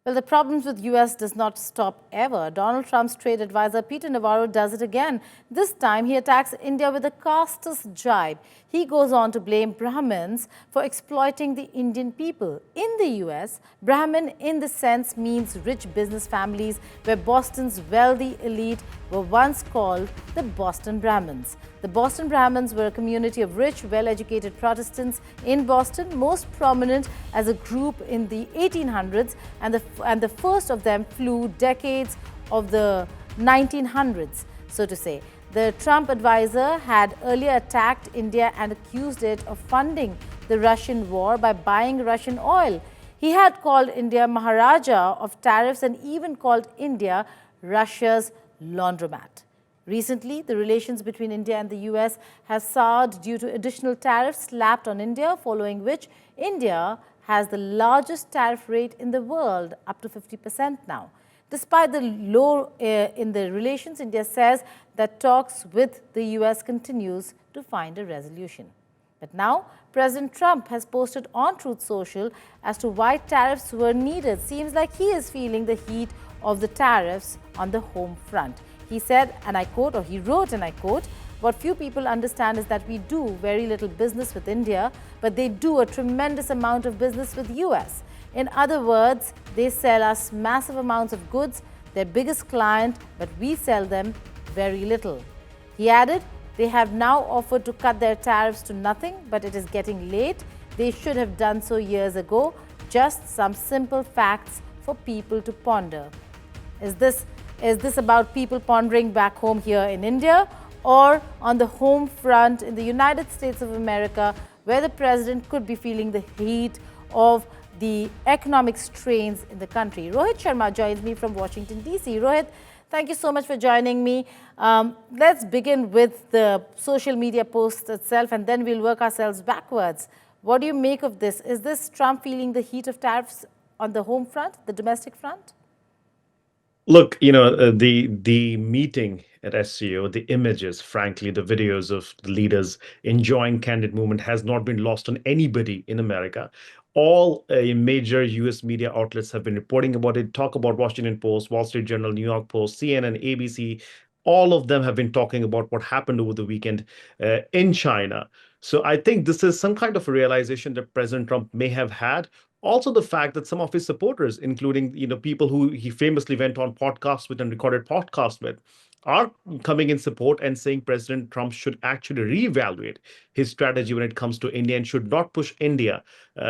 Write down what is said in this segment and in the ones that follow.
Well, the problems with US does not stop ever. Donald Trump's trade advisor Peter Navarro does it again. This time he attacks India with a casteist jibe. He goes on to blame Brahmins for exploiting the Indian people. In the US, Brahmin in the sense means rich business families where Boston's wealthy elite were once called the Boston Brahmins. The Boston Brahmins were a community of rich, well-educated Protestants in Boston, most prominent as a group in the 1800s, and the first of them flew decades of the 1900s, so to say. The Trump advisor had earlier attacked India and accused it of funding the Russian war by buying Russian oil. He had called India Maharaja of tariffs and even called India Russia's laundromat. Recently, the relations between India and the US have soured due to additional tariffs slapped on India, following which India has the largest tariff rate in the world, up to 50% now. Despite the low in the relations, India says that talks with the US continues to find a resolution. But now, President Trump has posted on Truth Social as to why tariffs were needed. Seems like he is feeling the heat of the tariffs on the home front. He said, and I quote, or he wrote, and I quote, "What few people understand is that we do very little business with India, but they do a tremendous amount of business with US. In other words, they sell us massive amounts of goods, their biggest client, but we sell them very little." He added, "They have now offered to cut their tariffs to nothing, but it is getting late. They should have done so years ago. Just some simple facts for people to ponder." Is this about people pondering back home here in India, or on the home front in the United States of America, where the president could be feeling the heat of the economic strains in the country? Rohit Sharma joins me from Washington, D.C. Rohit, thank you so much for joining me. Let's begin with the social media post itself, and then we'll work ourselves backwards. What do you make of this? Is this Trump feeling the heat of tariffs on the home front, the domestic front? Look, the meeting at SCO, the images, frankly, the videos of the leaders enjoying candid movement has not been lost on anybody in America. All major US media outlets have been reporting about it. Talk about Washington Post, Wall Street Journal, New York Post, CNN, ABC. All of them have been talking about what happened over the weekend in China. So I think this is some kind of a realization that President Trump may have had. Also, the fact that some of his supporters, including people who he famously went on podcasts with and recorded podcasts with, are coming in support and saying President Trump should actually reevaluate his strategy when it comes to India and should not push India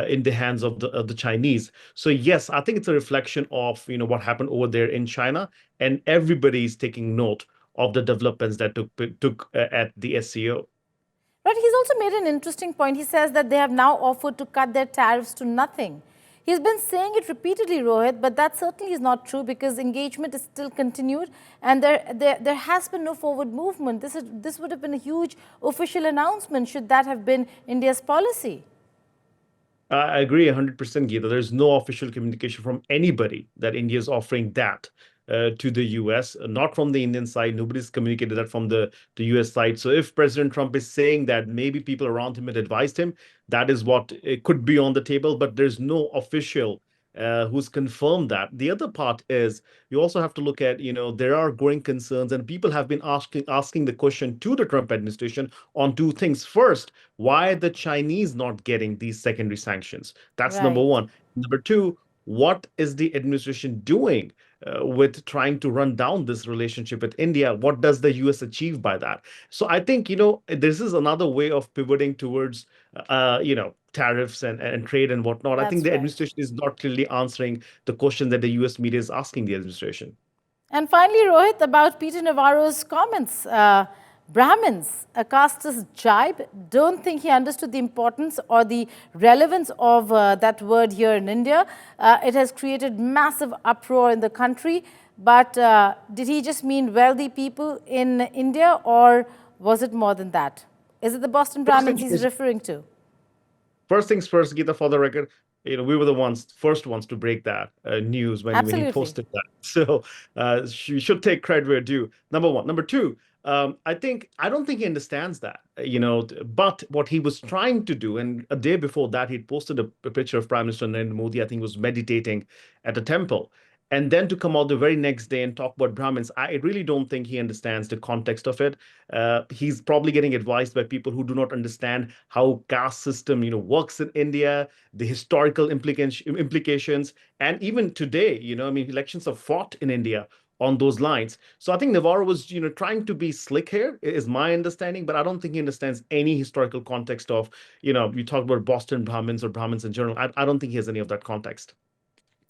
in the hands of the Chinese. So yes, I think it's a reflection of what happened over there in China, and everybody is taking note of the developments that took at the SCO. But he's also made an interesting point. He says that they have now offered to cut their tariffs to nothing. He's been saying it repeatedly, Rohit, but that certainly is not true because engagement is still continued and there has been no forward movement. This would have been a huge official announcement should that have been India's policy. I agree 100%, Geeta. There's no official communication from anybody that India is offering that to the US, not from the Indian side. Nobody's communicated that from the US side. So if President Trump is saying that, maybe people around him had advised him, that is what it could be on the table, but there's no official who's confirmed that. The other part is you also have to look at, there are growing concerns, and people have been asking the question to the Trump administration on two things. First, why are the Chinese not getting these secondary sanctions? That's number Right. one. Number two, what is the administration doing with trying to run down this relationship with India? What does the US achieve by that? So I think, this is another way of pivoting towards, tariffs and trade and whatnot. I think That's the right. administration is not clearly answering the question that the US media is asking the administration. And finally, Rohit, about Peter Navarro's comments. Brahmins, a casteist jibe, don't think he understood the importance or the relevance of that word here in India. It has created massive uproar in the country. But did he just mean wealthy people in India, or was it more than that? Is it the Boston First Brahmins things he's first, referring to? first things first, Geeta, for the record, we were the first ones to break that news when he Absolutely. posted that. So we should take credit where due. Number one. Number two, I don't think he understands that, but what he was trying to do, and a day before that, he'd posted a picture of Prime Minister Narendra Modi, I think was meditating at a temple. And then to come out the very next day and talk about Brahmins, I really don't think he understands the context of it. He's probably getting advised by people who do not understand how caste system, works in India, the historical implications, and even today, I mean, elections are fought in India on those lines. So I think Navarro was, trying to be slick here, is my understanding, but I don't think he understands any historical context of, you talked about Boston Brahmins or Brahmins in general. I don't think he has any of that context.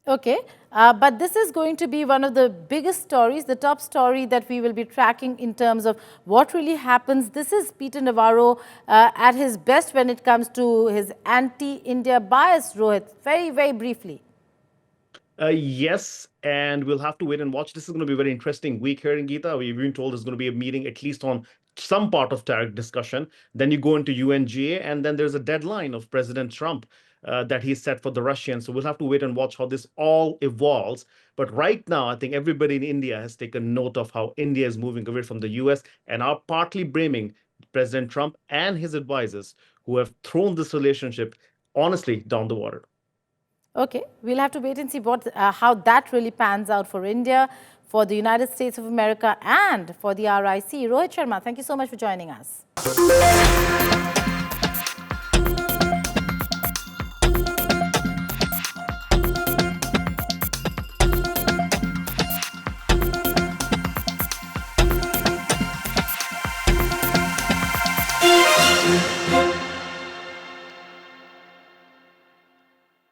Okay, but this is going to be one of the biggest stories, the top story that we will be tracking in terms of what really happens. This is Peter Navarro at his best when it comes to his anti-India bias, Rohit. Very, very briefly. Yes, and we'll have to wait and watch. This is going to be a very interesting week here in Geeta. We've been told there's going to be a meeting at least on some part of tariff discussion. Then you go into UNGA, and then there's a deadline of President Trump that he's set for the Russians. So we'll have to wait and watch how this all evolves. But right now, I think everybody in India has taken note of how India is moving away from the US and are partly blaming President Trump and his advisors who have thrown this relationship honestly down the water. Okay, we'll have to wait and see how that really pans out for India, for the United States of America, and for the RIC. Rohit Sharma, thank you so much for joining us.